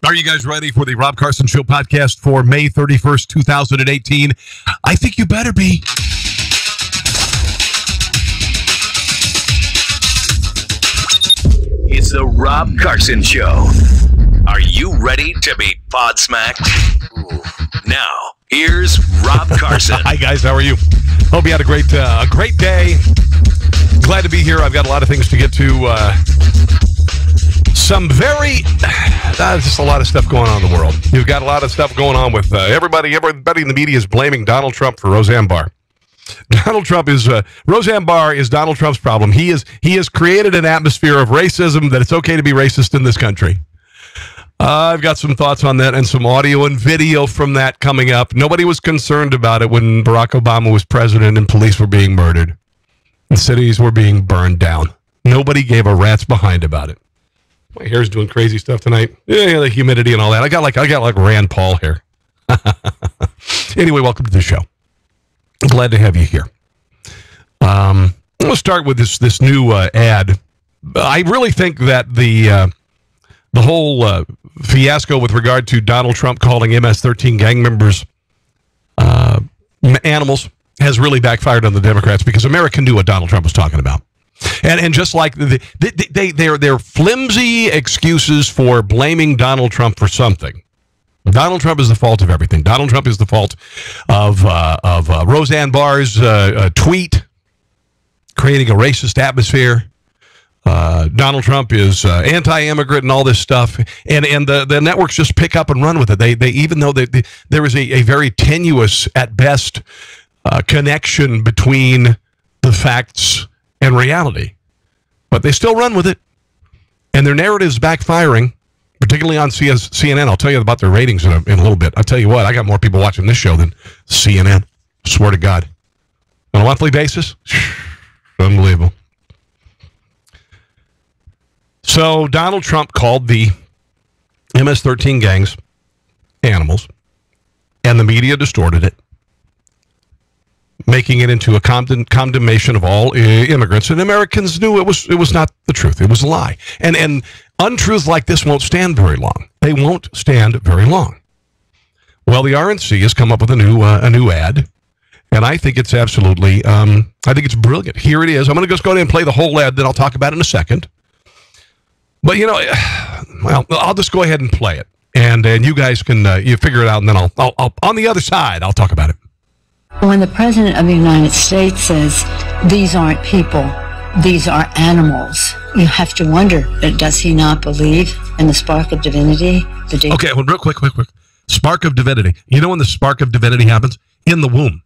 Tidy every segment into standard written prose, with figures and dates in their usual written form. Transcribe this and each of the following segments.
Are you guys ready for the Rob Carson Show podcast for May 31st, 2018? I think you better be. It's the Rob Carson Show. Are you ready to be podsmacked? Now, here's Rob Carson. Hi, guys. How are you? Hope you had a great day. Glad to be here. I've got a lot of things to get to. Just a lot of stuff going on in the world. You've got a lot of stuff going on with everybody in the media is blaming Donald Trump for Roseanne Barr. Roseanne Barr is Donald Trump's problem. He has created an atmosphere of racism that it's okay to be racist in this country. I've got some thoughts on that and some audio and video from that coming up. Nobody was concerned about it when Barack Obama was president and police were being murdered and cities were being burned down. Nobody gave a rat's behind about it. My hair's doing crazy stuff tonight. Yeah, the humidity and all that. I got like Rand Paul hair. Anyway, welcome to the show. Glad to have you here. We'll start with this new ad. I really think that the whole fiasco with regard to Donald Trump calling MS-13 gang members animals has really backfired on the Democrats because America knew what Donald Trump was talking about. And just like they're flimsy excuses for blaming Donald Trump for something. Donald Trump is the fault of everything. Donald Trump is the fault of Roseanne Barr's tweet, creating a racist atmosphere. Donald Trump is anti-immigrant and all this stuff, and the networks just pick up and run with it. They even though there is a very tenuous at best connection between the facts and reality, but they still run with it, and their narrative is backfiring, particularly on CNN. I'll tell you about their ratings in a little bit. I'll tell you what, I got more people watching this show than CNN. Swear to God. On a monthly basis, unbelievable. So Donald Trump called the MS-13 gangs animals, and the media distorted it, making it into a condemnation of all immigrants. And Americans knew it was not the truth. It was a lie. And untruths like this won't stand very long. They won't stand very long. Well, the RNC has come up with a new ad, and I think it's absolutely, I think it's brilliant. Here it is. I'm going to just go ahead and play the whole ad, then I'll talk about it in a second. But, well, I'll just go ahead and play it. And you guys can you figure it out, and then I'll on the other side, I'll talk about it. When the President of the United States says, these aren't people, these are animals, you have to wonder, does he not believe in the spark of divinity? Okay, well, real quick. Spark of divinity. You know when the spark of divinity happens? In the womb.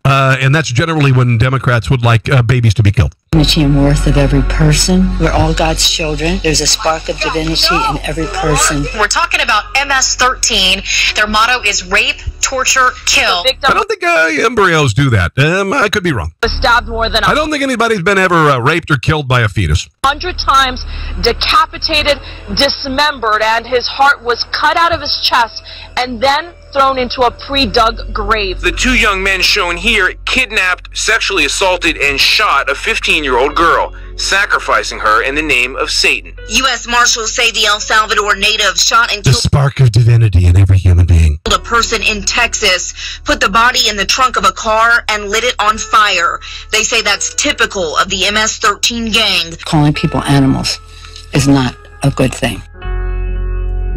And that's generally when Democrats would like babies to be killed. Dignity and worth of every person. We're all God's children. There's a spark of divinity in every person. We're talking about MS-13. Their motto is rape, torture, kill. I don't think embryos do that. I could be wrong. Was stabbed more than I don't think anybody's been ever raped or killed by a fetus. 100 times, decapitated, dismembered, and his heart was cut out of his chest and then thrown into a pre-dug grave. The two young men shown here kidnapped, sexually assaulted, and shot a 15-year-old girl, sacrificing her in the name of Satan. U.S. Marshals say the El Salvador native shot and The killed spark of divinity in every human being. a person in Texas, put the body in the trunk of a car, and lit it on fire. They say that's typical of the MS-13 gang. Calling people animals is not a good thing.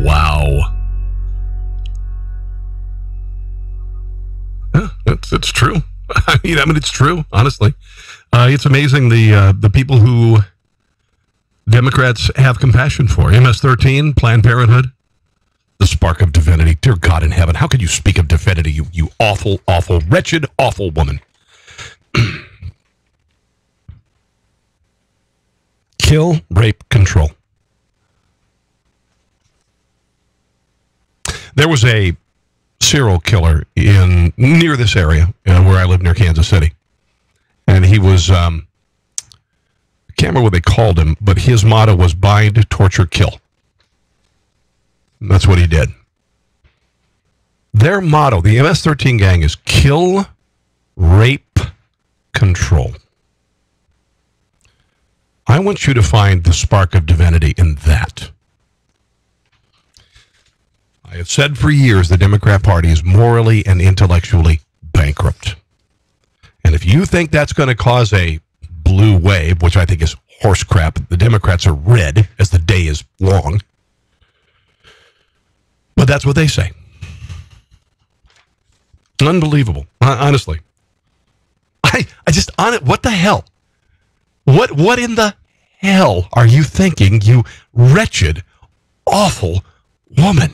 Wow. Yeah, it's true. I mean, it's true, honestly. It's amazing the people who Democrats have compassion for. MS-13, Planned Parenthood, the spark of divinity. Dear God in heaven, how could you speak of divinity, you awful, awful, wretched, awful woman? Kill, rape, control. There was a serial killer near this area where I live near Kansas City. And he was, I can't remember what they called him, but his motto was bind, torture, kill. And that's what he did. Their motto, the MS-13 gang, is kill, rape, control. I want you to find the spark of divinity in that. I have said for years the Democrat Party is morally and intellectually bankrupt. And if you think that's going to cause a blue wave, which I think is horse crap, the Democrats are red as the day is long. But that's what they say. Unbelievable. Honestly. I just, what the hell? What in the hell are you thinking, you wretched, awful woman?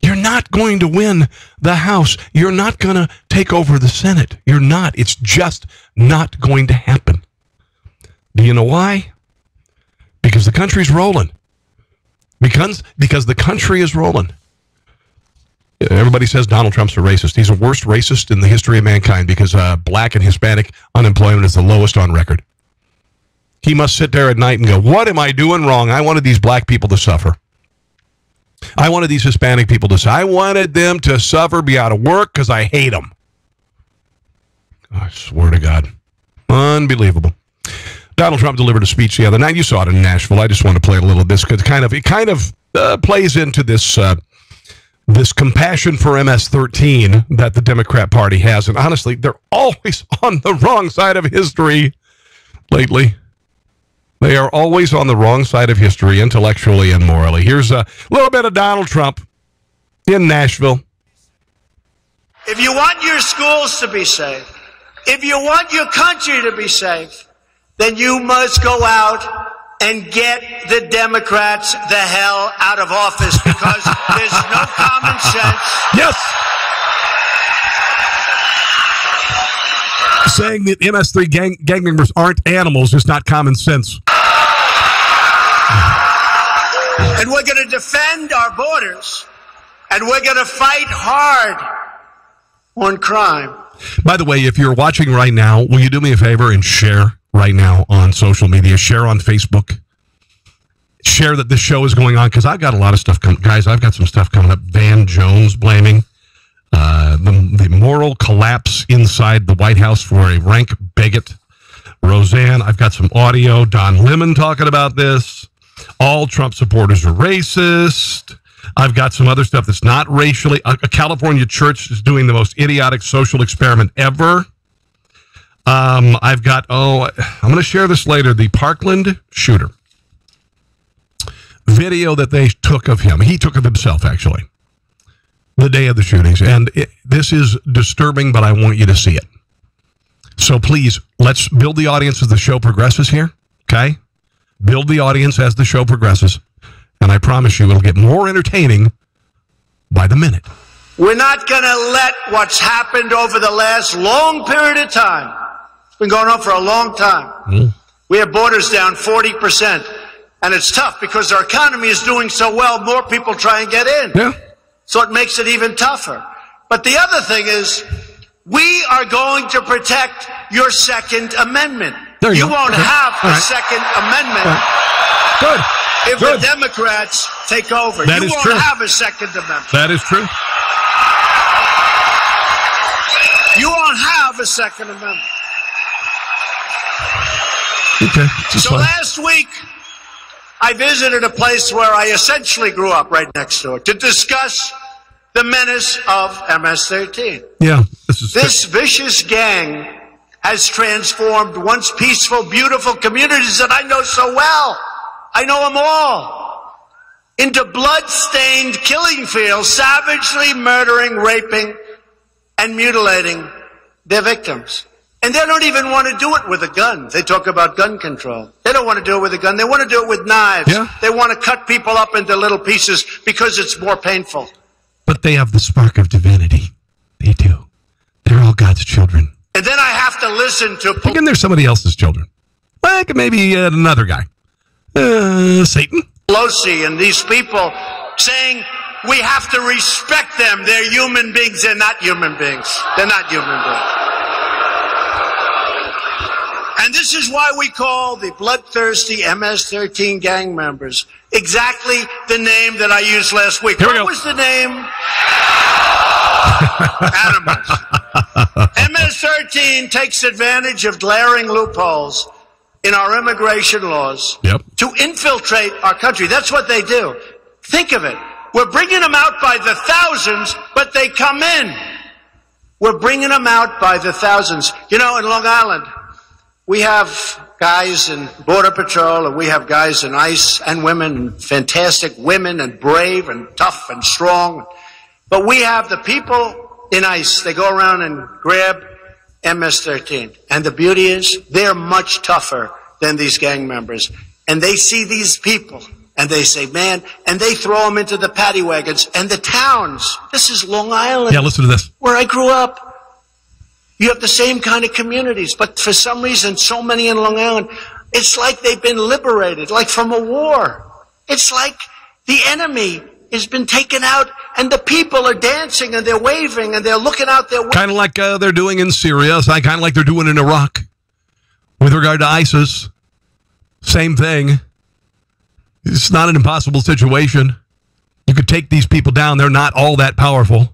You're not going to win the House. You're not going to take over the Senate. You're not. It's just not going to happen. Do you know why? Because the country's rolling. Because the country is rolling. Everybody says Donald Trump's a racist. He's the worst racist in the history of mankind because black and Hispanic unemployment is the lowest on record. He must sit there at night and go, what am I doing wrong? I wanted these black people to suffer. I wanted these Hispanic people to suffer. I wanted them to suffer, be out of work, because I hate them. I swear to God. Unbelievable. Donald Trump delivered a speech the other night. You saw it in Nashville. I just want to play a little of this because it kind of plays into this this compassion for MS-13 that the Democrat Party has. And honestly, they're always on the wrong side of history lately. They are always on the wrong side of history, intellectually and morally. Here's a little bit of Donald Trump in Nashville. If you want your schools to be safe, if you want your country to be safe, then you must go out and get the Democrats the hell out of office because there's no common sense. Yes. Saying that MS-3 gang members aren't animals is not common sense. And we're going to defend our borders, and we're going to fight hard on crime. By the way, if you're watching right now, will you do me a favor and share right now on social media? Share on Facebook. Share that this show is going on, because I've got a lot of stuff coming. Guys, I've got some stuff coming up. Van Jones blaming the moral collapse inside the White House for a rank bigot. Roseanne, I've got some audio. Don Lemon talking about this. All Trump supporters are racist. I've got some other stuff that's not racially. A California church is doing the most idiotic social experiment ever. I've got, I'm going to share this later, the Parkland Shooter video that they took of him. He took of himself, actually, the day of the shootings. And this is disturbing, but I want you to see it. So please, let's build the audience as the show progresses here, okay? Build the audience as the show progresses. And I promise you it'll get more entertaining by the minute. We're not going to let what's happened over the last long period of time. It's been going on for a long time. We have borders down 40%. And it's tough because our economy is doing so well, more people try and get in. Yeah. So it makes it even tougher. But the other thing is, we are going to protect your Second Amendment. You won't have a Second Amendment. Good. If the Democrats take over. That you is won't true. have a Second Amendment. That is true. You won't have a Second Amendment. Okay. So last week, I visited a place where I essentially grew up, right next door, to discuss the menace of MS-13. Yeah. This vicious gang has transformed once peaceful, beautiful communities that I know so well. I know them all. Into blood-stained killing fields, savagely murdering, raping, and mutilating their victims. And they don't even want to do it with a gun. They talk about gun control. They don't want to do it with a gun. They want to do it with knives. Yeah. They want to cut people up into little pieces because it's more painful. But they have the spark of divinity. They do. They're all God's children. And then I have to listen to... Again, they're somebody else's children. Like maybe another guy. Satan. Pelosi and these people saying we have to respect them. They're human beings. They're not human beings. They're not human beings. And this is why we call the bloodthirsty MS-13 gang members exactly the name that I used last week. What was the name? Animals. MS-13 takes advantage of glaring loopholes in our immigration laws to infiltrate our country. That's what they do. Think of it. We're bringing them out by the thousands, but they come in. We're bringing them out by the thousands. You know, in Long Island, we have guys in Border Patrol, and we have guys in ICE, and women, and fantastic women, and brave, and tough, and strong. But we have the people in ICE. They go around and grab MS-13. And the beauty is, they're much tougher than these gang members. And they see these people, and they say, man, and they throw them into the paddy wagons. And the towns, this is Long Island. Yeah, listen to this. Where I grew up. You have the same kind of communities, but for some reason, so many in Long Island, it's like they've been liberated, like from a war. It's like the enemy has been taken out, and the people are dancing, and they're waving, and they're looking out their windows. Kind of like they're doing in Syria, kind of like they're doing in Iraq. With regard to ISIS, same thing. It's not an impossible situation. You could take these people down. They're not all that powerful.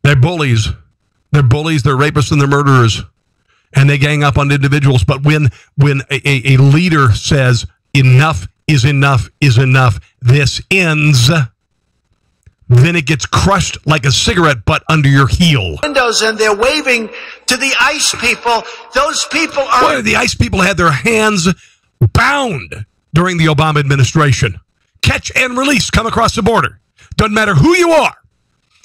They're bullies. They're bullies, they're rapists, and they're murderers. And they gang up on individuals. But when a leader says, enough is enough is enough, this ends, then it gets crushed like a cigarette butt under your heel. Windows, and they're waving to the ICE people. Those people are... Boy, the ICE people had their hands bound during the Obama administration. Catch and release, come across the border. Doesn't matter who you are.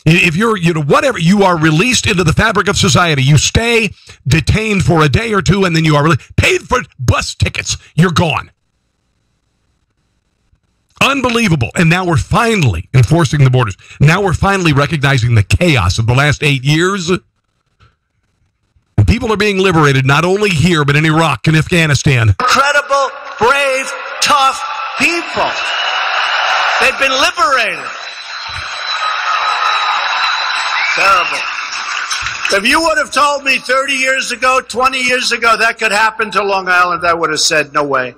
If you're, whatever, you are released into the fabric of society. You stay detained for a day or two, and then you are paid for bus tickets. You're gone. Unbelievable. And now we're finally enforcing the borders. Now we're finally recognizing the chaos of the last 8 years. And people are being liberated, not only here, but in Iraq and Afghanistan. Incredible, brave, tough people. They've been liberated. Terrible. If you would have told me 30 years ago, 20 years ago, that could happen to Long Island, I would have said, no way.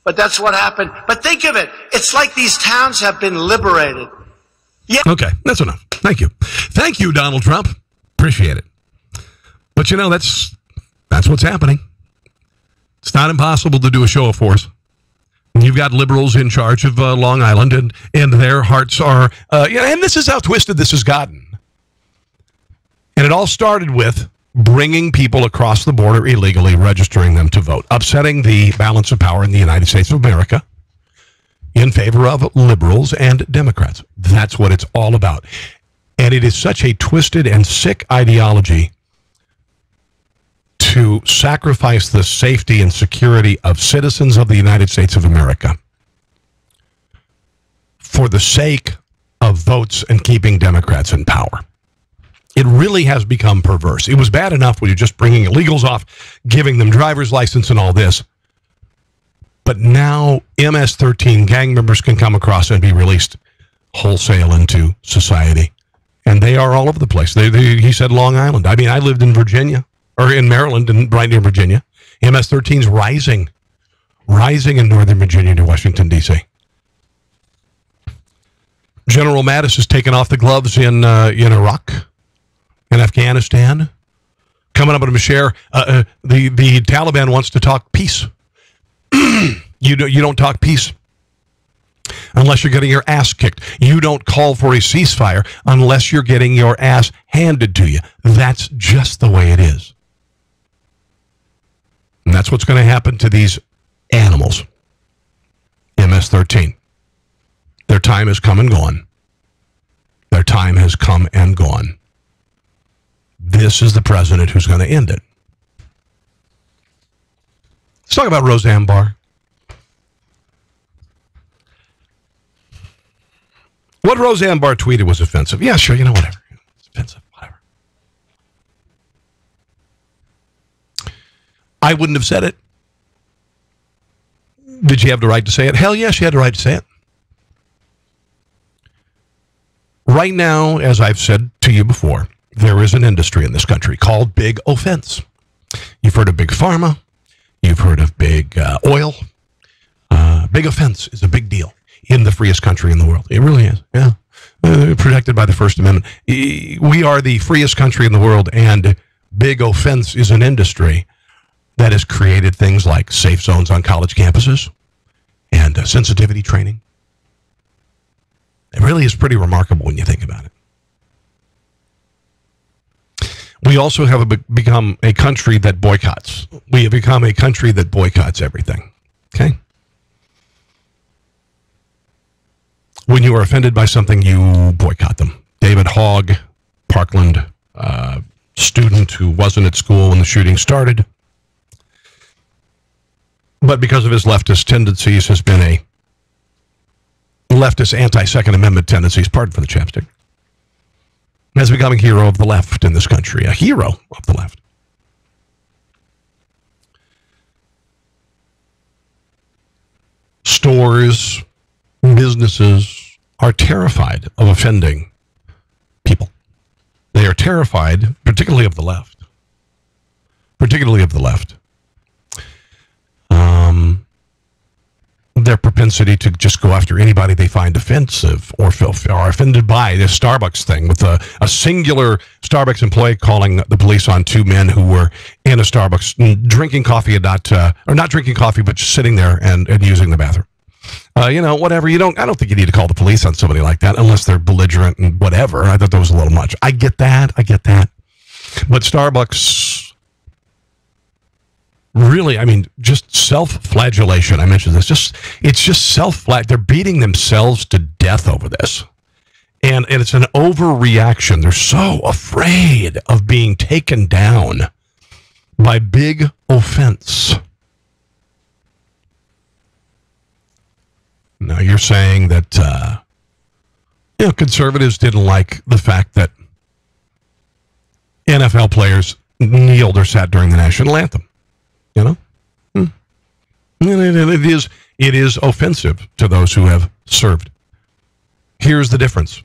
But that's what happened. But think of it. It's like these towns have been liberated. Yeah. Okay, that's enough. Thank you. Thank you, Donald Trump. Appreciate it. But, that's what's happening. It's not impossible to do a show of force. You've got liberals in charge of Long Island, and their hearts are, and this is how twisted this has gotten. And it all started with bringing people across the border illegally, registering them to vote, upsetting the balance of power in the United States of America in favor of liberals and Democrats. That's what it's all about. And it is such a twisted and sick ideology to sacrifice the safety and security of citizens of the United States of America for the sake of votes and keeping Democrats in power. It really has become perverse. It was bad enough when you're just bringing illegals off, giving them driver's license and all this. But now MS-13 gang members can come across and be released wholesale into society. And they are all over the place. He said Long Island. I mean, I lived in Virginia, or in Maryland, and right near Virginia. MS-13's rising in Northern Virginia to Washington, D.C. General Mattis has taken off the gloves in Iraq. In Afghanistan, coming up in Bashar, the Taliban wants to talk peace. You don't talk peace unless you're getting your ass kicked. You don't call for a ceasefire unless you're getting your ass handed to you. That's just the way it is. And that's what's going to happen to these animals. MS-13. Their time has come and gone. Their time has come and gone. This is the president who's going to end it. Let's talk about Roseanne Barr. What Roseanne Barr tweeted was offensive. Yeah, sure, whatever. It's offensive, whatever. I wouldn't have said it. Did she have the right to say it? Hell yeah, she had the right to say it. Right now, as I've said to you before, there is an industry in this country called big offense. You've heard of big pharma. You've heard of big oil. Big offense is a big deal in the freest country in the world. It really is. Yeah. Protected by the First Amendment. We are the freest country in the world, and big offense is an industry that has created things like safe zones on college campuses and sensitivity training. It really is pretty remarkable when you think about it. We also have become a country that boycotts. We have become a country that boycotts everything. Okay? When you are offended by something, you boycott them. David Hogg, Parkland student who wasn't at school when the shooting started, but because of his leftist tendencies, has been a leftist anti-Second Amendment tendencies, pardon for the chapstick, has become a hero of the left in this country, a hero of the left. Stores, businesses are terrified of offending people. They are terrified, particularly of the left. Particularly of the left. Their propensity to just go after anybody they find offensive or are offended by. This Starbucks thing with a singular Starbucks employee calling the police on two men who were in a Starbucks drinking coffee and not drinking coffee, but just sitting there and using the bathroom. Whatever. I don't think you need to call the police on somebody like that unless they're belligerent and whatever. I thought that was a little much. I get that. But Starbucks, really, just self-flagellation. I mentioned this. It's just self-flag. They're beating themselves to death over this. And it's an overreaction. They're so afraid of being taken down by big offense. Now, you're saying that conservatives didn't like the fact that NFL players kneeled or sat during the national anthem. It is offensive to those who have served. Here's the difference.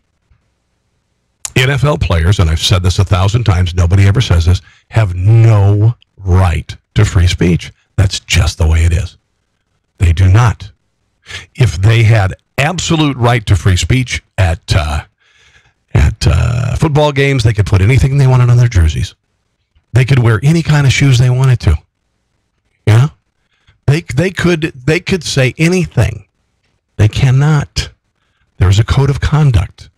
NFL players, and I've said this 1,000 times, nobody ever says this, have no right to free speech. That's just the way it is. They do not. If they had absolute right to free speech at football games, they could put anything they wanted on their jerseys. They could wear any kind of shoes they wanted to. They could say anything. They cannot. There's a code of conduct.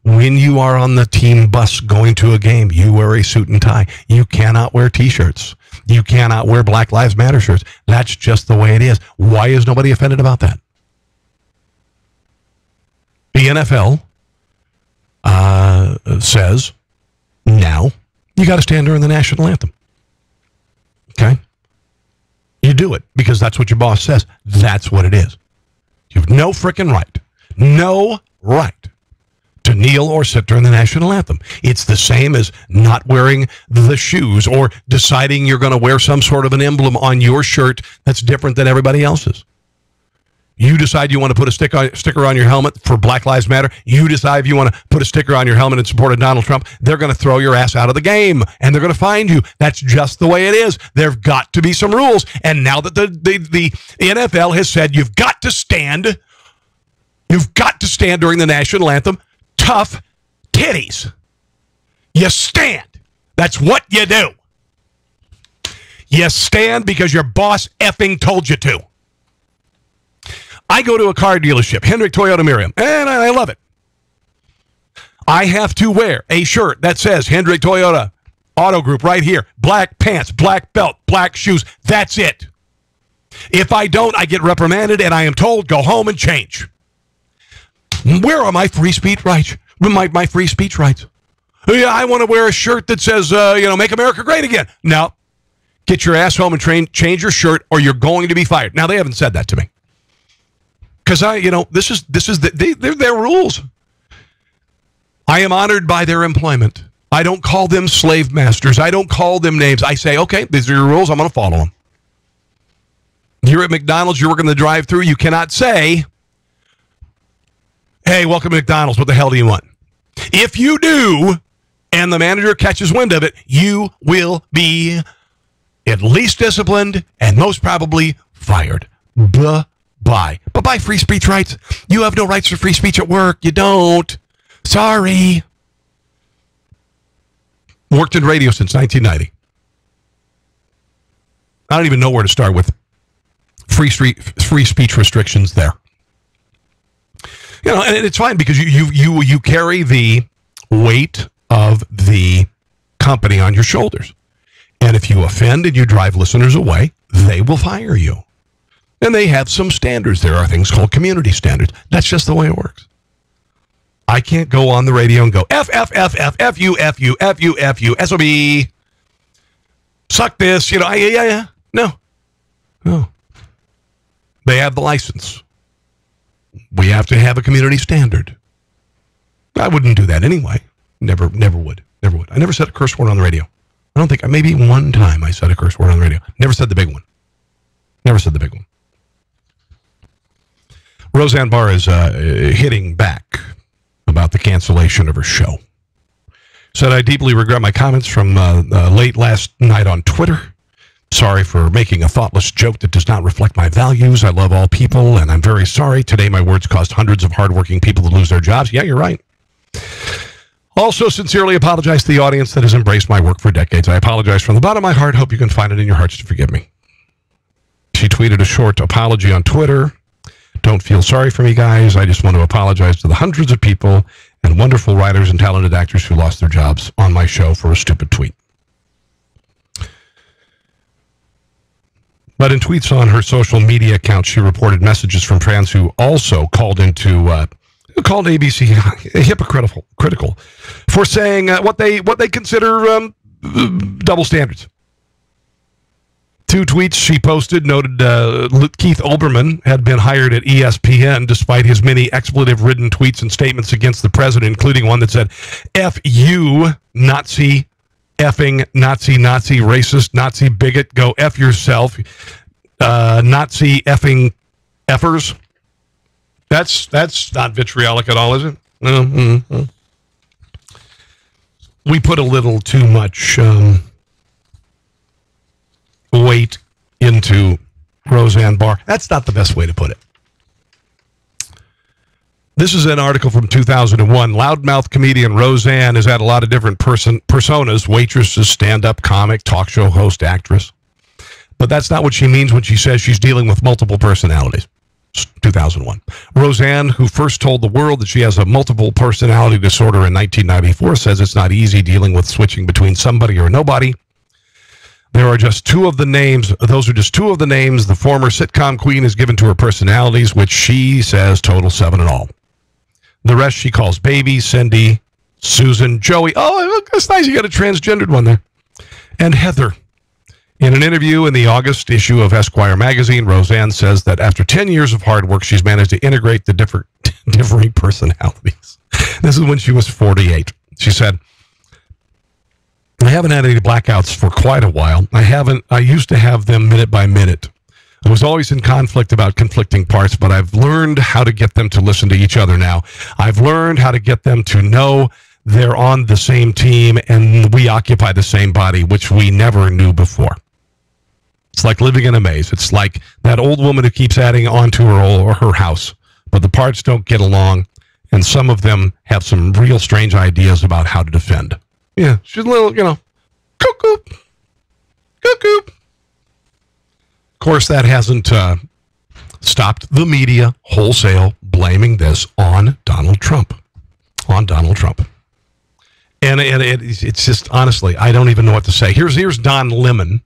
When you are on the team bus going to a game, you wear a suit and tie. You cannot wear T-shirts. You cannot wear Black Lives Matter shirts. That's just the way it is. Why is nobody offended about that? The NFL says, now, you got to stand during the national anthem. Okay? You do it because that's what your boss says. That's what it is. You have no frickin' right to kneel or sit during the national anthem. It's the same as not wearing the shoes or deciding you're going to wear some sort of an emblem on your shirt that's different than everybody else's. You decide you want to put a sticker on your helmet for Black Lives Matter. You decide if you want to put a sticker on your helmet in support of Donald Trump. They're going to throw your ass out of the game, and they're going to find you. That's just the way it is. There've got to be some rules. And now that the NFL has said you've got to stand during the national anthem, tough titties. You stand. That's what you do. You stand because your boss effing told you to. I go to a car dealership, Hendrick Toyota Miriam, and I love it. I have to wear a shirt that says Hendrick Toyota Auto Group right here. Black pants, black belt, black shoes. That's it. If I don't, I get reprimanded and I am told, go home and change. Where are my free speech rights? My free speech rights. Yeah, I want to wear a shirt that says, make America great again. No. Get your ass home and change your shirt or you're going to be fired. Now, they haven't said that to me. Because they're their rules. I am honored by their employment. I don't call them slave masters. I don't call them names. I say, okay, these are your rules. I'm going to follow them. You're at McDonald's. You're working the drive-thru. You cannot say, hey, welcome to McDonald's. What the hell do you want? If you do, and the manager catches wind of it, you will be at least disciplined and most probably fired. Bye. Bye-bye, free speech rights. You have no rights to free speech at work. You don't. Sorry. Worked in radio since 1990. I don't even know where to start with free speech restrictions there. You know, and it's fine because you carry the weight of the company on your shoulders. And if you offend and you drive listeners away, they will fire you. And they have some standards. There are things called community standards. That's just the way it works. I can't go on the radio and go, F, you, SOB, suck this, you know, yeah. No. They have the license. We have to have a community standard. I wouldn't do that anyway. Never would. I never said a curse word on the radio. I don't think, maybe one time I said a curse word on the radio. Never said the big one. Roseanne Barr is hitting back about the cancellation of her show. Said, I deeply regret my comments from late last night on Twitter. Sorry for making a thoughtless joke that does not reflect my values. I love all people, and I'm very sorry. Today, my words caused hundreds of hardworking people to lose their jobs. Yeah, you're right. Also, sincerely apologize to the audience that has embraced my work for decades. I apologize from the bottom of my heart. Hope you can find it in your hearts to forgive me. She tweeted a short apology on Twitter. Don't feel sorry for me, guys. I just want to apologize to the hundreds of people and wonderful writers and talented actors who lost their jobs on my show for a stupid tweet. But in tweets on her social media account, she reported messages from fans who also called ABC hypocritical for saying what they consider double standards. 2 tweets she posted noted Keith Olbermann had been hired at ESPN despite his many expletive-ridden tweets and statements against the president, including one that said, F you, Nazi, effing Nazi, racist, Nazi bigot, go F yourself, Nazi effing effers. That's not vitriolic at all, is it? Mm-hmm. We put a little too much weight into Roseanne Barr. That's not the best way to put it. This is an article from 2001. Loudmouth comedian Roseanne has had a lot of different personas, waitresses, stand-up comic, talk show host, actress. But that's not what she means when she says she's dealing with multiple personalities. 2001. Roseanne, who first told the world that she has a multiple personality disorder in 1994, says it's not easy dealing with switching between somebody or nobody. There are just 2 of the names. Those are just 2 of the names the former sitcom queen has given to her personalities, which she says total 7 in all. The rest she calls Baby, Cindy, Susan, Joey. Oh, look, that's nice. You got a transgendered one there. And Heather. In an interview in the August issue of Esquire magazine, Roseanne says that after 10 years of hard work, she's managed to integrate the differing personalities. This is when she was 48. She said, I haven't had any blackouts for quite a while. I used to have them minute by minute. I was always in conflict about conflicting parts, but I've learned how to get them to listen to each other now. I've learned how to get them to know they're on the same team and we occupy the same body, which we never knew before. It's like living in a maze. It's like that old woman who keeps adding on to her house, but the parts don't get along, and some of them have some real strange ideas about how to defend. Yeah, she's a little, cuckoo. Of course, that hasn't stopped the media wholesale blaming this on Donald Trump. And it's just, honestly, I don't even know what to say. Here's Don Lemon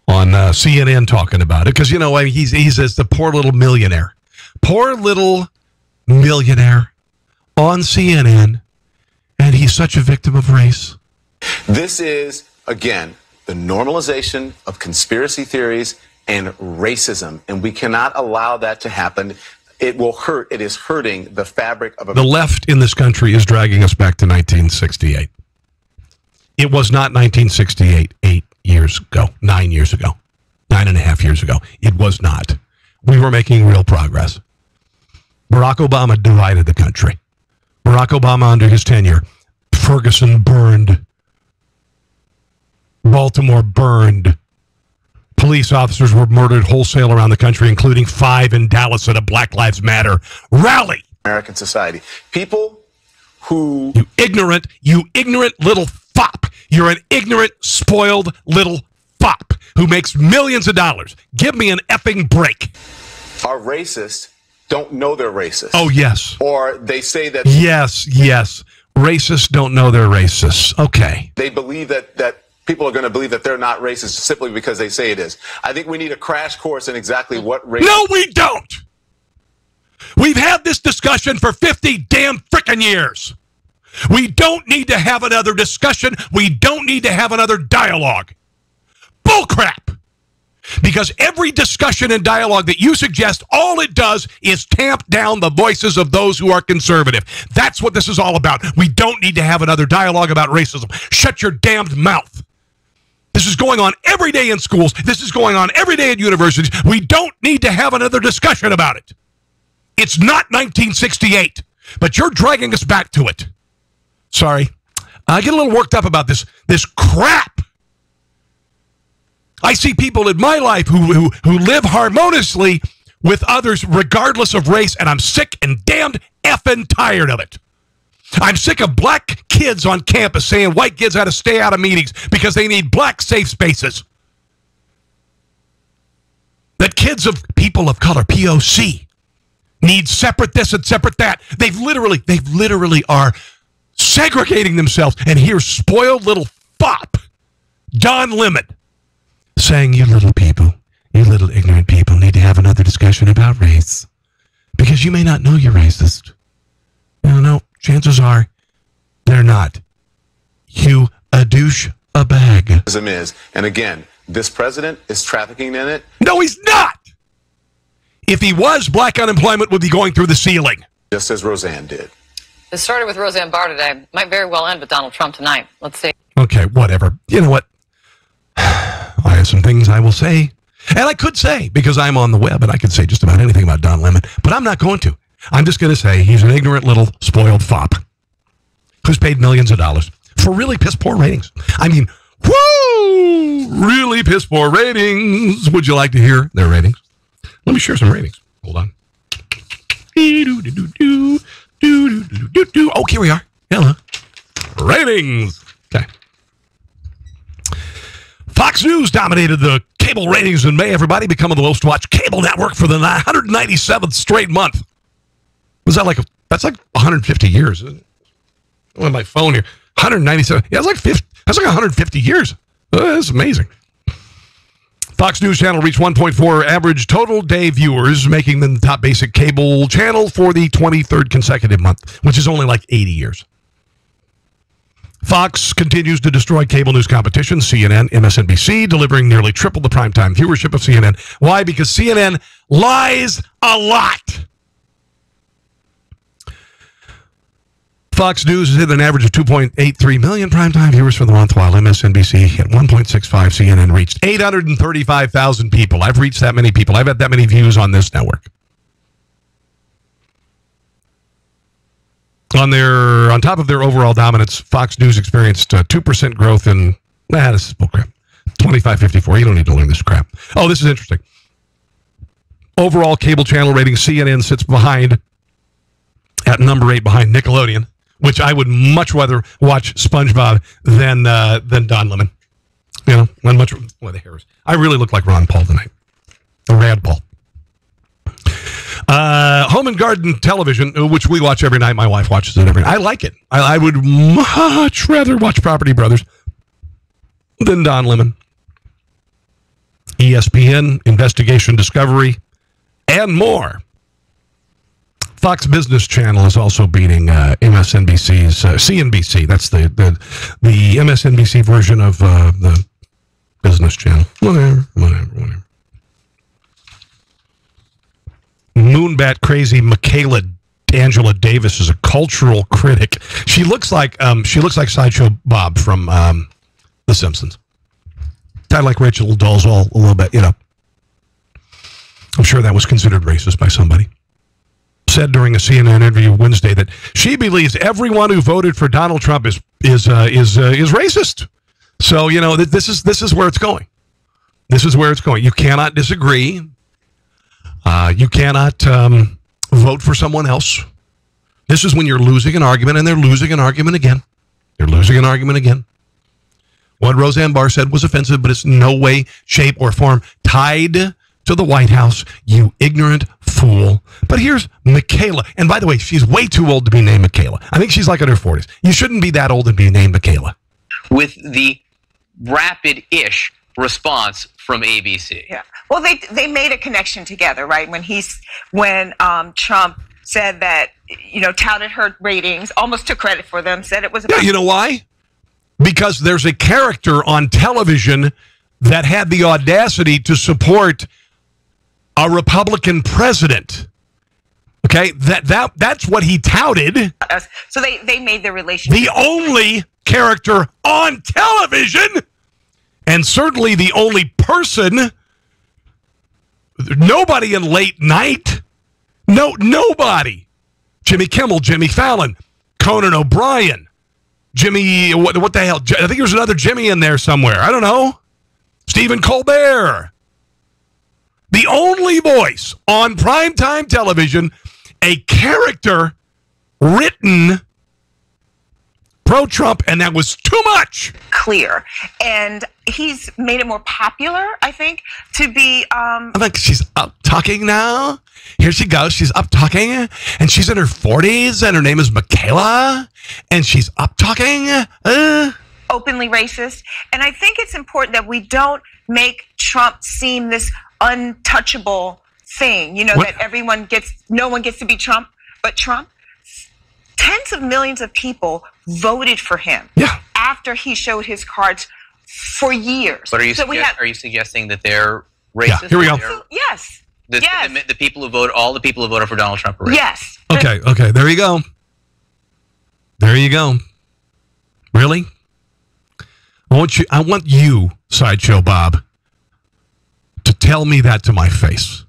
on CNN talking about it, because, he's the poor little millionaire. Poor little millionaire on CNN, and he's such a victim of race. This is, again, the normalization of conspiracy theories and racism, and we cannot allow that to happen. It will hurt. It is hurting the fabric of the left in this country is dragging us back to 1968. It was not 1968 9 years ago, 9.5 years ago. It was not. We were making real progress. Barack Obama divided the country. Barack Obama, under his tenure, Ferguson burned. Baltimore burned. Police officers were murdered wholesale around the country, including 5 in Dallas at a Black Lives Matter rally. American society. People who... You ignorant little fop. You're an ignorant, spoiled little who makes millions of dollars. Give me an effing break. Are racist don't know they're racist. Oh, yes. Or they say that... Yes. Racists don't know they're racists. Okay. They believe that people are going to believe that they're not racist simply because they say it is. I think we need a crash course in exactly what race... No, we don't! We've had this discussion for 50 damn frickin' years. We don't need to have another discussion. We don't need to have another dialogue. Bullcrap! Because every discussion and dialogue that you suggest, all it does is tamp down the voices of those who are conservative. That's what this is all about. We don't need to have another dialogue about racism. Shut your damned mouth. This is going on every day in schools. This is going on every day at universities. We don't need to have another discussion about it. It's not 1968, but you're dragging us back to it. Sorry. I get a little worked up about this crap. I see people in my life who live harmoniously with others regardless of race, and I'm sick and damned effing tired of it. I'm sick of black kids on campus saying white kids had to stay out of meetings because they need black safe spaces. That kids of people of color, POC, need separate this and separate that. They've literally are segregating themselves. And here's spoiled little fop, Don Lemon, saying, you little people, you little ignorant people need to have another discussion about race. Because you may not know you're racist. No, chances are they're not. You a douche a bag. Is. And again, this president is trafficking in it. No, he's not. If he was, black unemployment would be going through the ceiling. Just as Roseanne did. This started with Roseanne Barr today. Might very well end with Donald Trump tonight. Let's see. Okay, whatever. You know what? I have some things I will say. And I could say, because I'm on the web, and I could say just about anything about Don Lemon. But I'm not going to. I'm just going to say he's an ignorant little spoiled fop who's paid millions of dollars for really piss-poor ratings. I mean, woo! Really piss-poor ratings. Would you like to hear their ratings? Let me share some ratings. Hold on. Oh, here we are. Hello. Ratings. Okay. Fox News dominated the cable ratings in May. Everybody becoming the most watched cable network for the 197th straight month. Was that that's like 150 years. On my phone here. 197. Yeah, that's like 150 years. That's amazing. Fox News Channel reached 1.4 average total day viewers, making them the top basic cable channel for the 23rd consecutive month, which is only like 80 years. Fox continues to destroy cable news competition, CNN, MSNBC, delivering nearly triple the primetime viewership of CNN. Why? Because CNN lies a lot. Fox News has hit an average of 2.83 million primetime viewers for the month, while MSNBC hit 1.65. CNN reached 835,000 people. I've reached that many people. I've had that many views on this network. On top of their overall dominance, Fox News experienced 2% growth in, this is bullcrap, 2554. You don't need to learn this crap. Oh, this is interesting. Overall cable channel rating, CNN sits at number 8 behind Nickelodeon, which I would much rather watch SpongeBob than Don Lemon. You know, the hair is. I really look like Ron Paul tonight. A Rad Paul. Home and Garden Television, which we watch every night. My wife watches it every night. I like it. I would much rather watch Property Brothers than Don Lemon. ESPN, Investigation Discovery, and more. Fox Business Channel is also beating MSNBC's CNBC. That's the MSNBC version of the Business Channel. Whatever. Moonbat crazy Michaela Angela Davis is a cultural critic. She looks like Sideshow Bob from The Simpsons. I like Rachel Dolezal a little bit, you know. I'm sure that was considered racist by somebody. Said during a CNN interview Wednesday that she believes everyone who voted for Donald Trump is racist. So, you know, this is where it's going. This is where it's going. You cannot disagree. You cannot vote for someone else. This is when you're losing an argument, and they're losing an argument again. They're losing an argument again. What Roseanne Barr said was offensive, but it's in no way, shape, or form tied to to the White House, you ignorant fool. But here's Michaela. And by the way, she's way too old to be named Michaela. I think she's like in her 40s. You shouldn't be that old and be named Michaela. With the rapid-ish response from ABC. Yeah. Well, they made a connection together, right? When Trump said that, touted her ratings, almost took credit for them, said it was about... Yeah, you know why? Because there's a character on television that had the audacity to support a Republican president. Okay? That's what he touted. So they made the relationship... The only character on television, and certainly the only person, nobody in late night, nobody. Jimmy Kimmel, Jimmy Fallon, Conan O'Brien, Jimmy, what the hell? I think there's another Jimmy in there somewhere. I don't know. Stephen Colbert. The only voice on primetime television, a character written pro-Trump, and that was too much. Clear. And he's made it more popular, I think, to be... I'm like, she's up talking now? Here she goes. She's up talking, and she's in her 40s, and her name is Michaela, and she's up talking. Openly racist. And I think it's important that we don't make Trump seem this untouchable thing, that no one gets to be Trump but Trump. Tens of millions of people voted for him after he showed his cards for years. But are you suggesting that they're racist? Yeah, here we go. Yes. The people who vote, all the people who voted for Donald Trump are racist. Yes. Okay. There you go. There you go. Really? I want you, Sideshow Bob, to tell me that to my face.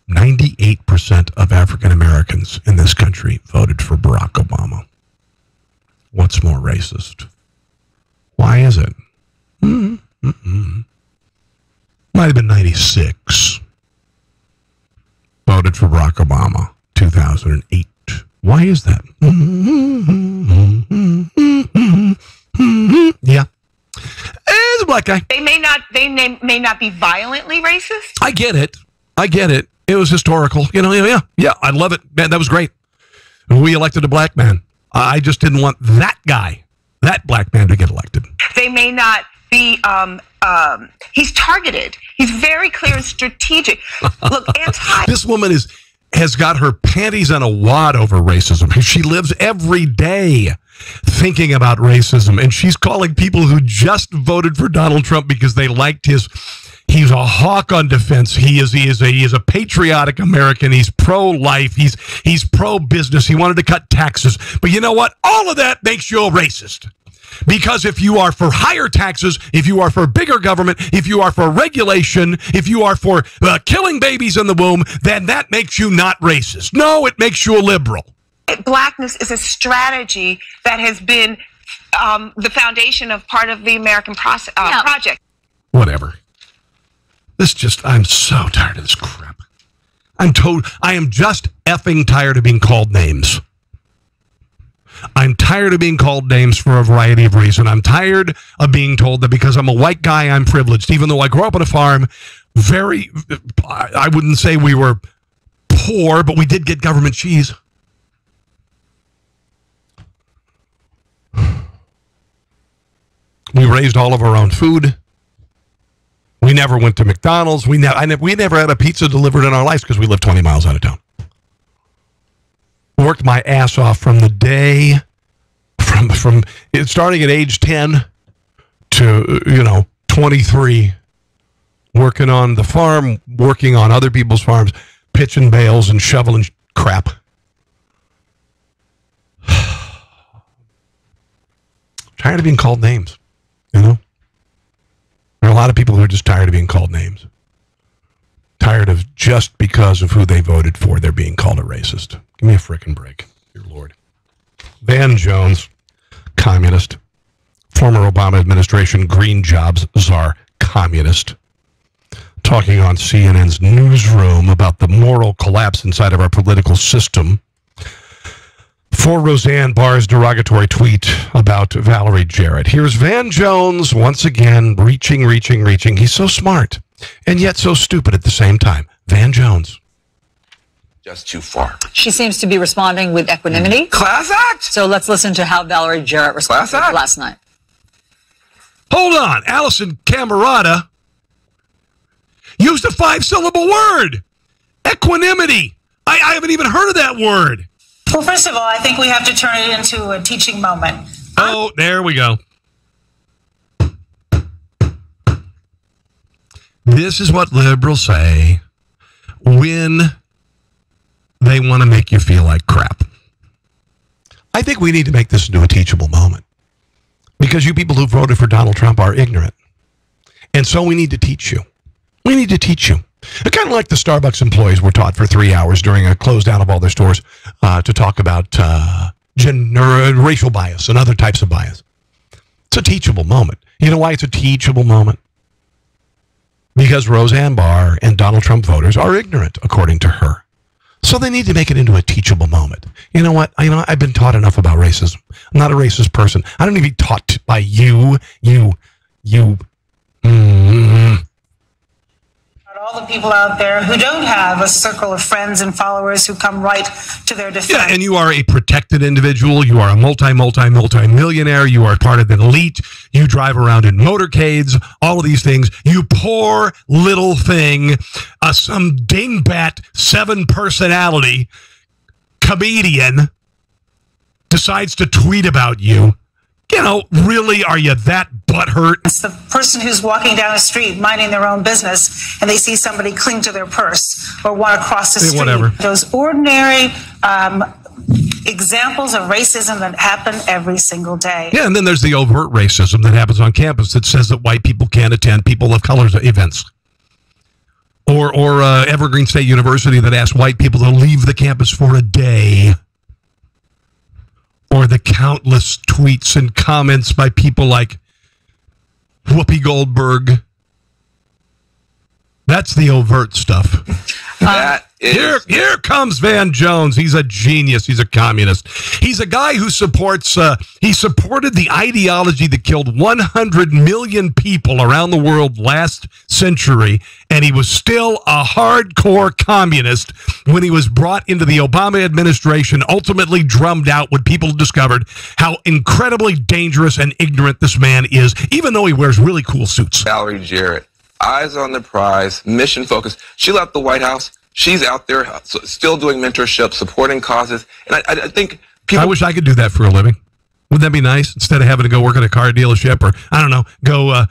98% of African Americans in this country voted for Barack Obama. What's more racist? Why is it? Might have been 96. Voted for Barack Obama, 2008. Why is that? Yeah. It's a black guy. They may not be violently racist. I get it. It was historical. Yeah, I love it. Man, that was great. We elected a black man. I just didn't want that black man to get elected. They may not be, he's targeted. He's very clear and strategic. Look, This woman has got her panties in a wad over racism. She lives every day thinking about racism, and she's calling people who just voted for Donald Trump because they liked he's a hawk on defense. He is a patriotic American. He's pro-life. He's pro-business. He wanted to cut taxes. But you know what? All of that makes you a racist. Because if you are for higher taxes, if you are for bigger government, if you are for regulation, if you are for killing babies in the womb, then that makes you not racist. No, it makes you a liberal. Blackness is a strategy that has been the foundation of part of the American project. Whatever. I'm so tired of this crap. I am just effing tired of being called names. I'm tired of being called names for a variety of reasons. I'm tired of being told that because I'm a white guy, I'm privileged. Even though I grew up on a farm, I wouldn't say we were poor, but we did get government cheese. We raised all of our own food. We never went to McDonald's. We never had a pizza delivered in our lives because we lived 20 miles out of town. Worked my ass off from the day, from starting at age 10 to 23, working on the farm, working on other people's farms, pitching bales and shoveling crap. Tired of being called names, There are a lot of people who are just tired of being called names. Tired of just because of who they voted for, they're being called a racist. Give me a frickin' break, dear Lord. Van Jones, communist. Former Obama administration green jobs czar, communist. Talking on CNN's newsroom about the moral collapse inside of our political system. for Roseanne Barr's derogatory tweet about Valerie Jarrett. Here's Van Jones once again reaching. He's so smart and yet so stupid at the same time. Van Jones. Just too far. She seems to be responding with equanimity. Class act! So let's listen to how Valerie Jarrett responded last night. Hold on. Allison Camerata used a 5-syllable word. Equanimity. I haven't even heard of that word. Well, first of all, I think we have to turn it into a teaching moment. Oh, there we go. This is what liberals say when they want to make you feel like crap. I think we need to make this into a teachable moment because you people who voted for Donald Trump are ignorant. And so we need to teach you. We need to teach you. Kind of like the Starbucks employees were taught for 3 hours during a close down of all their stores to talk about racial bias and other types of bias. It's a teachable moment. You know why it's a teachable moment? Because Roseanne Barr and Donald Trump voters are ignorant, according to her. So they need to make it into a teachable moment. You know what? I've been taught enough about racism. I'm not a racist person. I don't need to be taught by you. All the people out there who don't have a circle of friends and followers who come right to their defense. Yeah, and you are a protected individual. You are a multi-millionaire. You are part of an elite. You drive around in motorcades, all of these things. You poor little thing, some dingbat 7-personality comedian decides to tweet about you. You know, really, are you that butthurt? It's the person who's walking down the street minding their own business and they see somebody cling to their purse or want to cross the street. Whatever. Those ordinary examples of racism that happen every single day. Yeah, and then there's the overt racism that happens on campus that says that white people can't attend people of color events. Or Evergreen State University that asks white people to leave the campus for a day. Or the countless tweets and comments by people like Whoopi Goldberg. That's the overt stuff. Here comes Van Jones. He's a genius. He's a communist. He's a guy who supports, he supported the ideology that killed 100 million people around the world last century, and he was still a hardcore communist when he was brought into the Obama administration, ultimately drummed out when people discovered how incredibly dangerous and ignorant this man is, even though he wears really cool suits. Valerie Jarrett, eyes on the prize, mission focused. She left the White House. She's out there still doing mentorship, supporting causes. And I think people... I wish I could do that for a living. Wouldn't that be nice? Instead of having to go work at a car dealership or, I don't know, go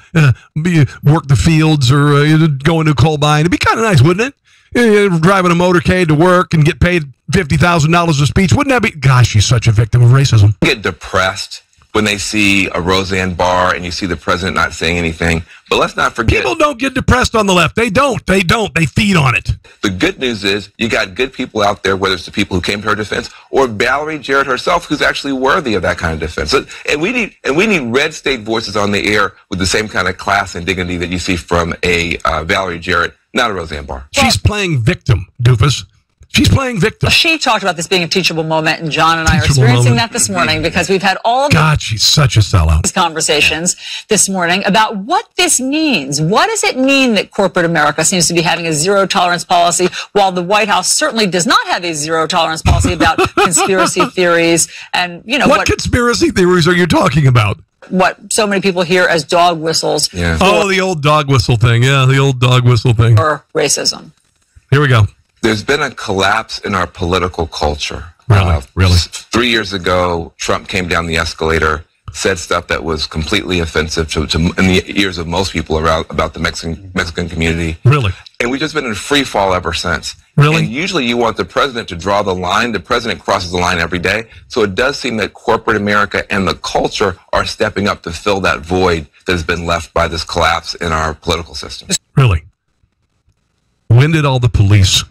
work the fields or go into a coal mine. It'd be kind of nice, wouldn't it? Driving a motorcade to work and get paid $50,000 a speech. Wouldn't that be... Gosh, she's such a victim of racism. Get depressed when they see a Roseanne Barr and you see the president not saying anything. But let's not forget... People don't get depressed on the left. They don't. They feed on it. The good news is you got good people out there, whether it's the people who came to her defense or Valerie Jarrett herself, who's actually worthy of that kind of defense. So, and we need red state voices on the air with the same kind of class and dignity that you see from a Valerie Jarrett, not a Roseanne Barr. She's playing victim, doofus. She's playing victim. She talked about this being a teachable moment, and John and I are experiencing that this morning because we've had all God, she's such a sellout. These conversations this morning about what this means. What does it mean that corporate America seems to be having a zero-tolerance policy while the White House certainly does not have a zero-tolerance policy about conspiracy theories and, you know, what conspiracy theories are you talking about? What so many people hear as dog whistles. Yeah. Oh, the old dog whistle thing. Yeah, the old dog whistle thing. Or racism. Here we go. There's been a collapse in our political culture. Really? 3 years ago, Trump came down the escalator, said stuff that was completely offensive to in the ears of most people about the Mexican community. Really? And we've just been in free fall ever since. Really? And usually you want the president to draw the line. The president crosses the line every day. So it does seem that corporate America and the culture are stepping up to fill that void that has been left by this collapse in our political system. Really? When did all the police...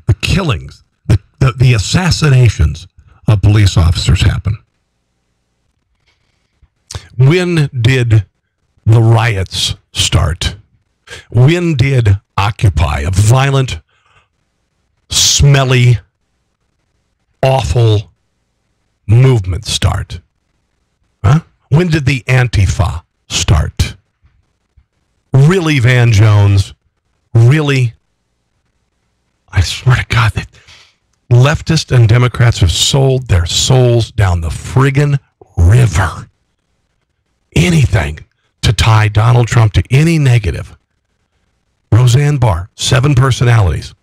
the killings, the assassinations of police officers happen? When did the riots start? When did Occupy, a violent, smelly, awful, movement start? Huh? When did the Antifa start? Really, Van Jones? Really? I swear to God, that leftists and Democrats have sold their souls down the friggin' river. Anything to tie Donald Trump to any negative. Roseanne Barr, 7 personalities,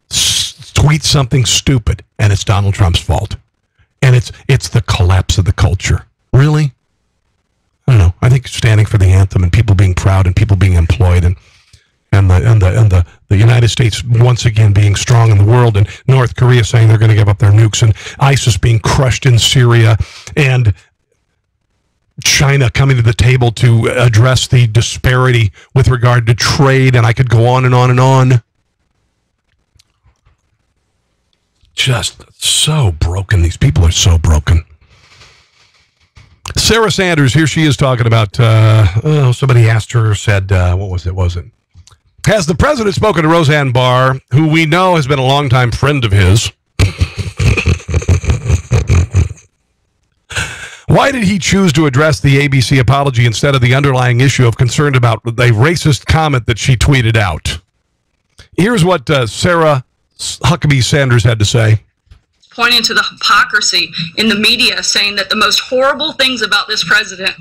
tweets something stupid, and it's Donald Trump's fault. And it's the collapse of the culture. Really? I don't know. I think standing for the anthem and people being proud and people being employed and the United States once again being strong in the world, and North Korea saying they're going to give up their nukes, and ISIS being crushed in Syria, and China coming to the table to address the disparity with regard to trade, and I could go on and on and on. Just so broken. These people are so broken. Sarah Sanders, here she is talking about, somebody asked her, said, what was it? Has the president spoken to Roseanne Barr, who we know has been a longtime friend of his? Why did he choose to address the ABC apology instead of the underlying issue of concern about a racist comment that she tweeted out? Here's what Sarah Huckabee Sanders had to say. Pointing to the hypocrisy in the media, saying that the most horrible things about this president,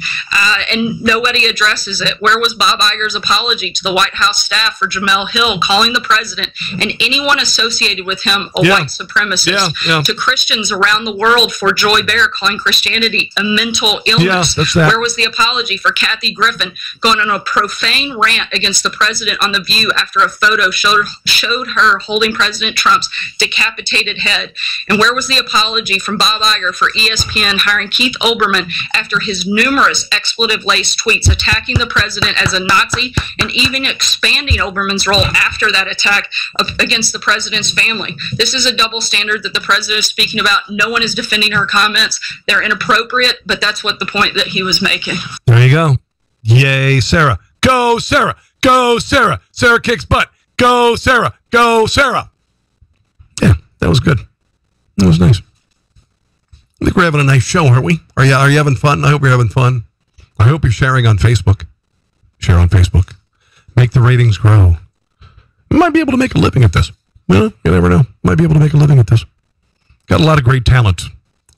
and nobody addresses it. Where was Bob Iger's apology to the White House staff for Jamel Hill calling the president and anyone associated with him a white supremacist? To Christians around the world for Joy Behar calling Christianity a mental illness. Where was the apology for Kathy Griffin going on a profane rant against the president on The View after a photo showed her holding President Trump's decapitated head? And where was the apology from Bob Iger for ESPN hiring Keith Olbermann after his numerous expletive-laced tweets attacking the president as a Nazi and even expanding Olbermann's role after that attack against the president's family? This is a double standard that the president is speaking about. No one is defending her comments. They're inappropriate, but that's what the point that he was making. There you go. Yay, Sarah. Go, Sarah. Go, Sarah. Sarah kicks butt. Go, Sarah. Go, Sarah. Yeah, that was good. That was nice. I think we're having a nice show, aren't we? Are you having fun? I hope you're having fun. I hope you're sharing on Facebook. Share on Facebook. Make the ratings grow. You might be able to make a living at this. Well, you never know. Might be able to make a living at this. Got a lot of great talent.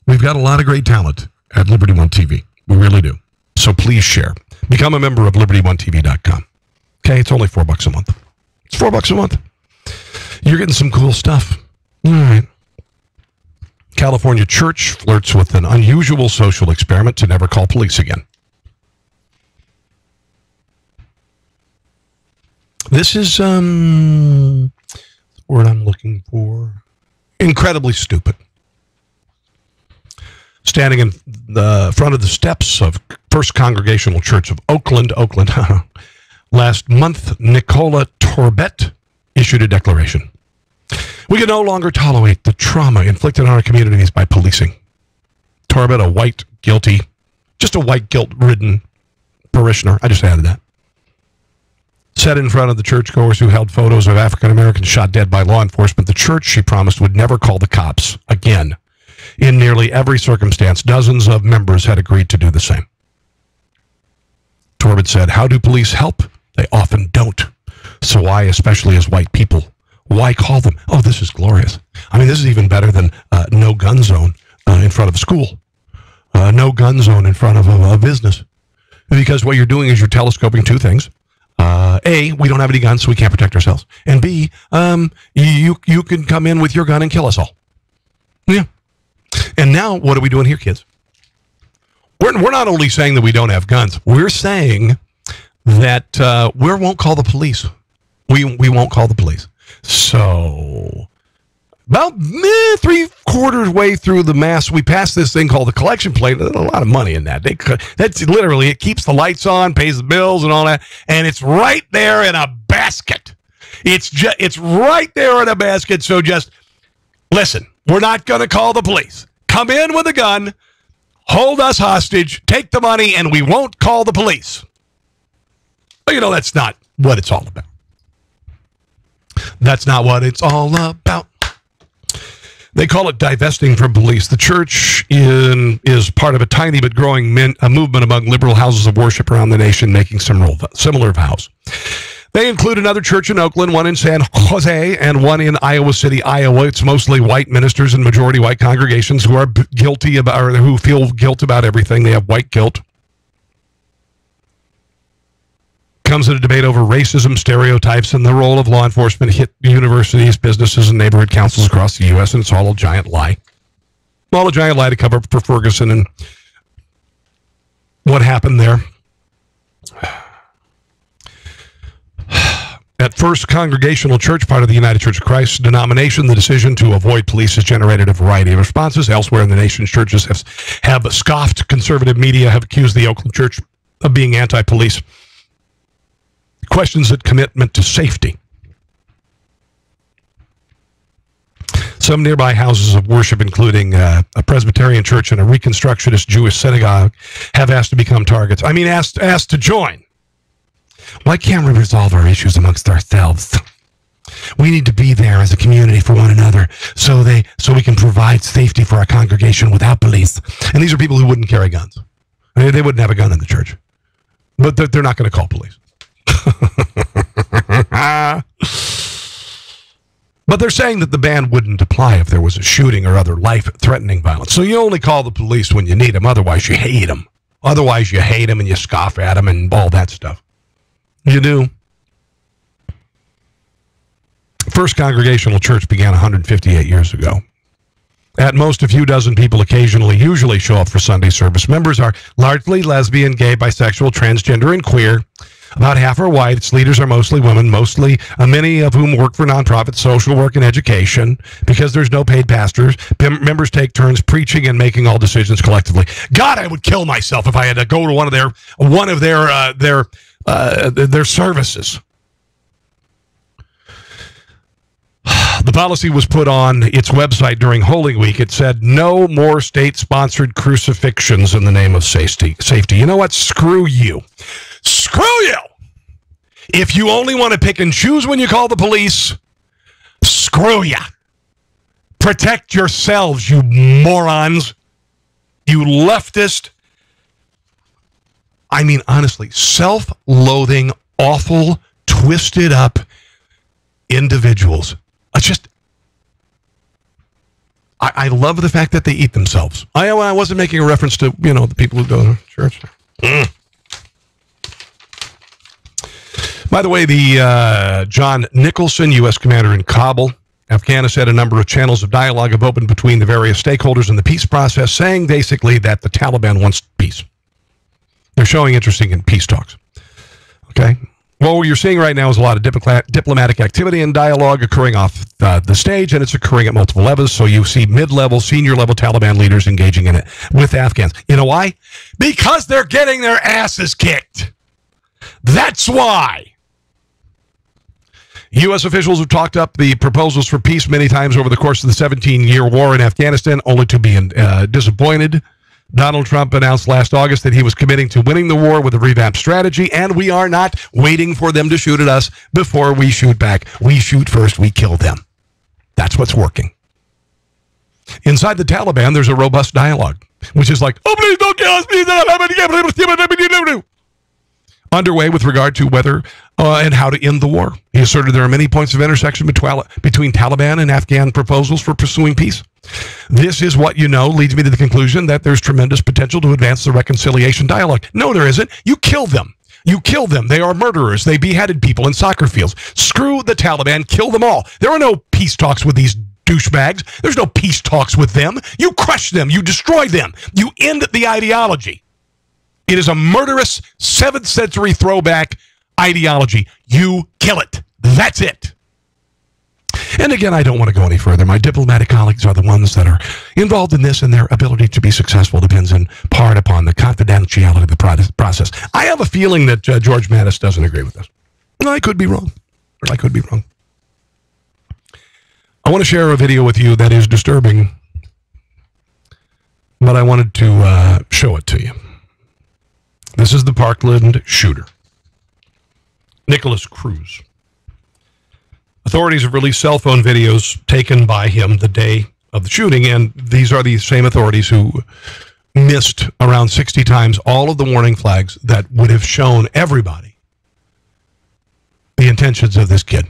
We've got a lot of great talent at Liberty One TV. We really do. So please share. Become a member of LibertyOneTV.com. Okay, it's only $4 a month. It's $4 a month. You're getting some cool stuff. All right. California church flirts with an unusual social experiment to never call police again. This is the word I'm looking for. Incredibly stupid. Standing in the front of the steps of First Congregational Church of Oakland, last month, Nicola Torbett issued a declaration. We can no longer tolerate the trauma inflicted on our communities by policing. Torbett, a white, guilt-ridden parishioner, I just added that, said in front of the churchgoers who held photos of African Americans shot dead by law enforcement, the church, she promised, would never call the cops again. In nearly every circumstance, dozens of members had agreed to do the same. Torbett said, how do police help? They often don't. So why, especially as white people, why call them? Oh, this is glorious. I mean, this is even better than no gun zone in front of a school. No gun zone in front of a business. Because what you're doing is you're telescoping two things. A, we don't have any guns, so we can't protect ourselves. And B, you can come in with your gun and kill us all. Yeah. And now, what are we doing here, kids? We're not only saying that we don't have guns. We're saying that we won't call the police. We won't call the police. So, about 3/4 way through the mass, we passed this thing called the collection plate. There's a lot of money in that. That's literally, it keeps the lights on, pays the bills and all that, and it's right there in a basket. It's right there in a basket. So just listen. We're not going to call the police. Come in with a gun, hold us hostage, take the money, and we won't call the police. But you know, that's not what it's all about. That's not what it's all about. They call it divesting from police. The church is part of a tiny but growing movement among liberal houses of worship around the nation, making similar vows. They include another church in Oakland, one in San Jose, and one in Iowa City, Iowa. It's mostly white ministers and majority white congregations who are guilty about, or who feel guilt about everything. They have white guilt. Comes at a debate over racism, stereotypes, and the role of law enforcement hit universities, businesses, and neighborhood councils across the U.S., and it's all a giant lie. All a giant lie to cover up for Ferguson and what happened there. At First Congregational Church, part of the United Church of Christ denomination, the decision to avoid police has generated a variety of responses. Elsewhere in the nation, churches have scoffed. Conservative media have accused the Oakland Church of being anti-police. Questions at commitment to safety. Some nearby houses of worship, including a Presbyterian church and a Reconstructionist Jewish synagogue, have asked to become targets. I mean, asked to join. Why can't we resolve our issues amongst ourselves? We need to be there as a community for one another so we can provide safety for our congregation without police. And these are people who wouldn't carry guns. They wouldn't have a gun in the church. But they're not going to call police. But they're saying that the ban wouldn't apply if there was a shooting or other life-threatening violence. So you only call the police when you need them. Otherwise, you hate them. Otherwise, you hate them and you scoff at them and all that stuff. You do. First Congregational Church began 158 years ago. At most, a few dozen people usually show up for Sunday service. Members are largely lesbian, gay, bisexual, transgender, and queer. About half are white. Its leaders are mostly women, many of whom work for nonprofits, social work, and education. Because there's no paid pastors, members take turns preaching and making all decisions collectively. God, I would kill myself if I had to go to one of their services. The policy was put on its website during Holy Week. It said, no more state-sponsored crucifixions in the name of safety. You know what? Screw you. Screw you! If you only want to pick and choose when you call the police, screw you. Protect yourselves, you morons. You leftist. I mean, honestly, self-loathing, awful, twisted up individuals. I love the fact that they eat themselves. I wasn't making a reference to, the people who go to church. By the way, the John Nicholson, U.S. commander in Kabul, Afghanistan, a number of channels of dialogue have opened between the various stakeholders in the peace process, saying basically that the Taliban wants peace. They're showing interest in peace talks. Okay? Well, what you're seeing right now is a lot of diplomatic activity and dialogue occurring off the stage, and it's occurring at multiple levels. So you see mid-level, senior-level Taliban leaders engaging in it with Afghans. You know why? Because they're getting their asses kicked. That's why. U.S. officials have talked up the proposals for peace many times over the course of the 17-year war in Afghanistan, only to be disappointed. Donald Trump announced last August that he was committing to winning the war with a revamped strategy, and we are not waiting for them to shoot at us before we shoot back. We shoot first, we kill them. That's what's working. Inside the Taliban, there's a robust dialogue, which is like, oh, please don't kill us, please don't. Underway with regard to whether and how to end the war. He asserted there are many points of intersection between Taliban and Afghan proposals for pursuing peace. This is what leads me to the conclusion that there's tremendous potential to advance the reconciliation dialogue. No, there isn't. You kill them. You kill them. They are murderers. They beheaded people in soccer fields. Screw the Taliban. Kill them all. There are no peace talks with these douchebags. There's no peace talks with them. You crush them. You destroy them. You end the ideology. It is a murderous 7th century throwback ideology. You kill it. That's it. And again, I don't want to go any further. My diplomatic colleagues are the ones that are involved in this, and their ability to be successful depends in part upon the confidentiality of the process. I have a feeling that George Mattis doesn't agree with this. I could be wrong. I could be wrong. I want to share a video with you that is disturbing, but I wanted to show it to you. This is the Parkland Shooter, Nicholas Cruz. Authorities have released cell phone videos taken by him the day of the shooting, and these are the same authorities who missed around 60 times all of the warning flags that would have shown everybody the intentions of this kid.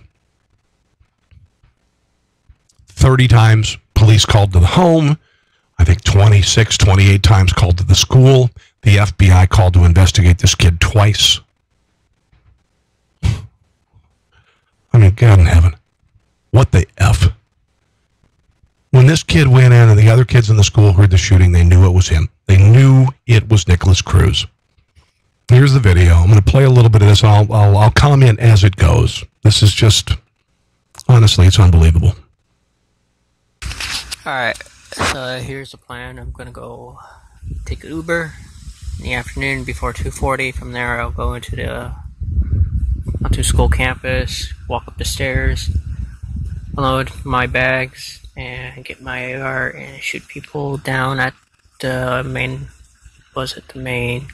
30 times police called to the home. I think 26, 28 times called to the school. The FBI called to investigate this kid twice. I mean, God in heaven. What the F? When this kid went in and the other kids in the school heard the shooting, they knew it was him. They knew it was Nicholas Cruz. Here's the video. I'm going to play a little bit of this. I'll comment as it goes. This is just, honestly, it's unbelievable. All right. So here's the plan. I'm going to go take an Uber in the afternoon before 2:40. From there, I'll go onto school campus, walk up the stairs, unload my bags, and get my AR and shoot people down at the main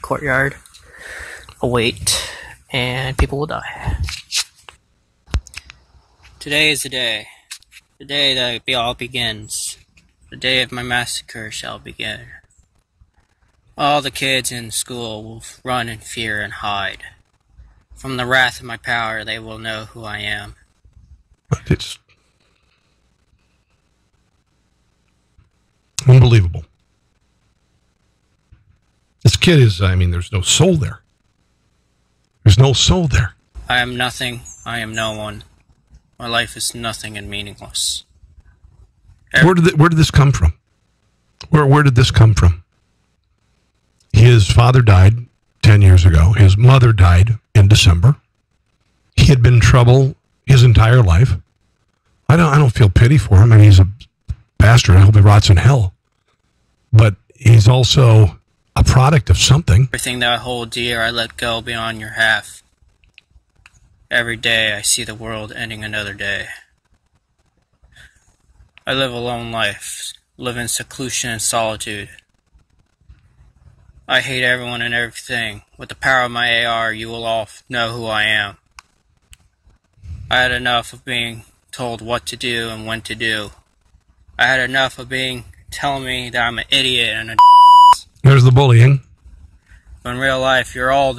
courtyard. I'll wait, and people will die. Today is the day that it all begins. The day of my massacre shall begin. All the kids in school will run in fear and hide. From the wrath of my power, they will know who I am. It's unbelievable. This kid is, I mean, there's no soul there. There's no soul there. I am nothing. I am no one. My life is nothing and meaningless. Where did this come from? Where did this come from? His father died 10 years ago. His mother died in December. He had been in trouble his entire life. I don't feel pity for him. I mean, he's a bastard. I hope he rots in hell. But he's also a product of something. Everything that I hold dear, I let go beyond your half. Every day I see the world ending another day. I live a lone life, live in seclusion and solitude. I hate everyone and everything. With the power of my AR, you will all know who I am. I had enough of being told what to do and when to do. I had enough of telling me that I'm an idiot and a There's the bullying. But in real life, you're all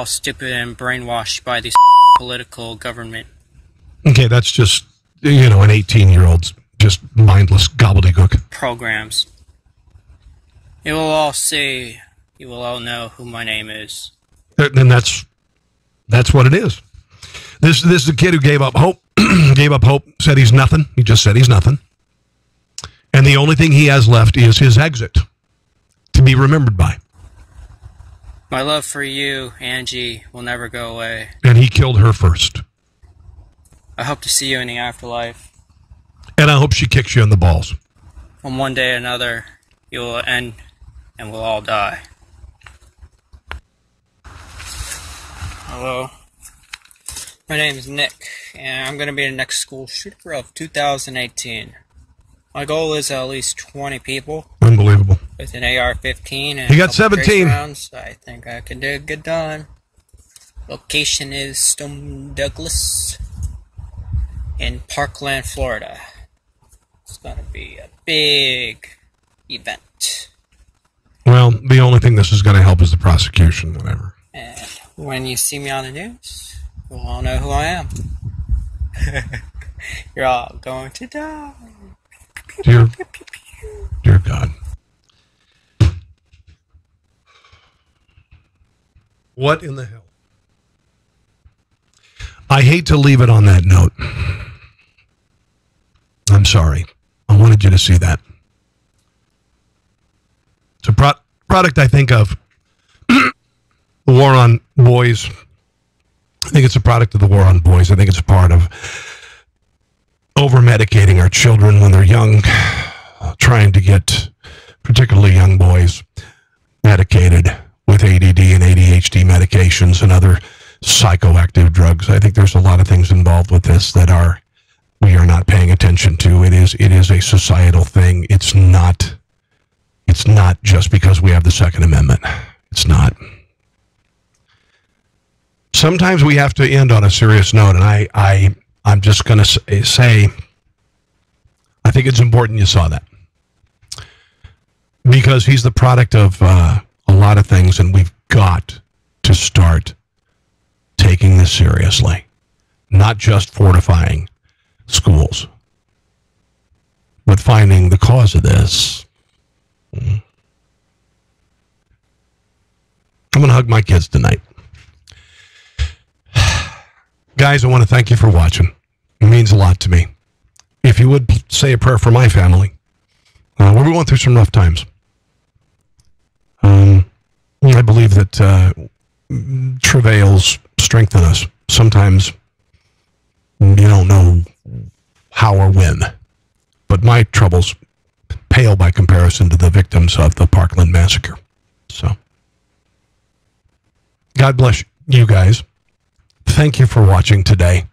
stupid and brainwashed by this political government. Okay, that's just, an 18-year-old's just mindless gobbledygook. Programs. You will all see, you will all know who my name is. And that's what it is. This is a kid who gave up hope, said he's nothing. He just said he's nothing. And the only thing he has left is his exit to be remembered by. My love for you, Angie, will never go away. And he killed her first. I hope to see you in the afterlife. And I hope she kicks you in the balls. On one day or another, you will end and we'll all die. Hello. My name is Nick, and I'm going to be the next school shooter of 2018. My goal is at least 20 people. Unbelievable. With an AR-15 and he got 17 rounds. I think I can do good done. Location is Stone Douglas in Parkland, Florida. It's going to be a big event. Well, the only thing this is going to help is the prosecution, whatever. And when you see me on the news, you'll all know who I am. You're all going to die. Dear God. What in the hell? I hate to leave it on that note. I'm sorry. I wanted you to see that. It's a product, I think, of the war on boys. I think it's a product of the war on boys. I think it's a part of over-medicating our children when they're young, trying to get particularly young boys medicated with ADD and ADHD medications and other psychoactive drugs. I think there's a lot of things involved with this that we are not paying attention to. It is a societal thing. It's not just because we have the Second Amendment. It's not. Sometimes we have to end on a serious note, and I'm just going to say I think it's important you saw that. Because he's the product of a lot of things, and we've got to start taking this seriously. Not just fortifying schools, but finding the cause of this. I'm going to hug my kids tonight. Guys, I want to thank you for watching. It means a lot to me. If you would say a prayer for my family, we're going through some rough times. I believe that travails strengthen us. Sometimes you don't know how or when, but my troubles pale by comparison to the victims of the Parkland massacre. So, God bless you guys. Thank you for watching today.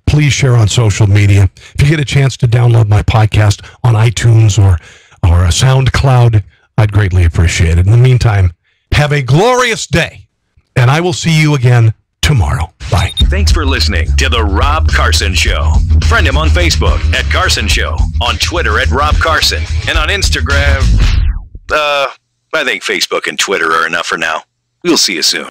Please share on social media. If you get a chance to download my podcast on iTunes or a SoundCloud, I'd greatly appreciate it. In the meantime, have a glorious day, and I will see you again tomorrow. Bye. Thanks for listening to The Rob Carson Show. Friend him on Facebook at Carson Show, on Twitter at Rob Carson, and on Instagram, I think Facebook and Twitter are enough for now. We'll see you soon.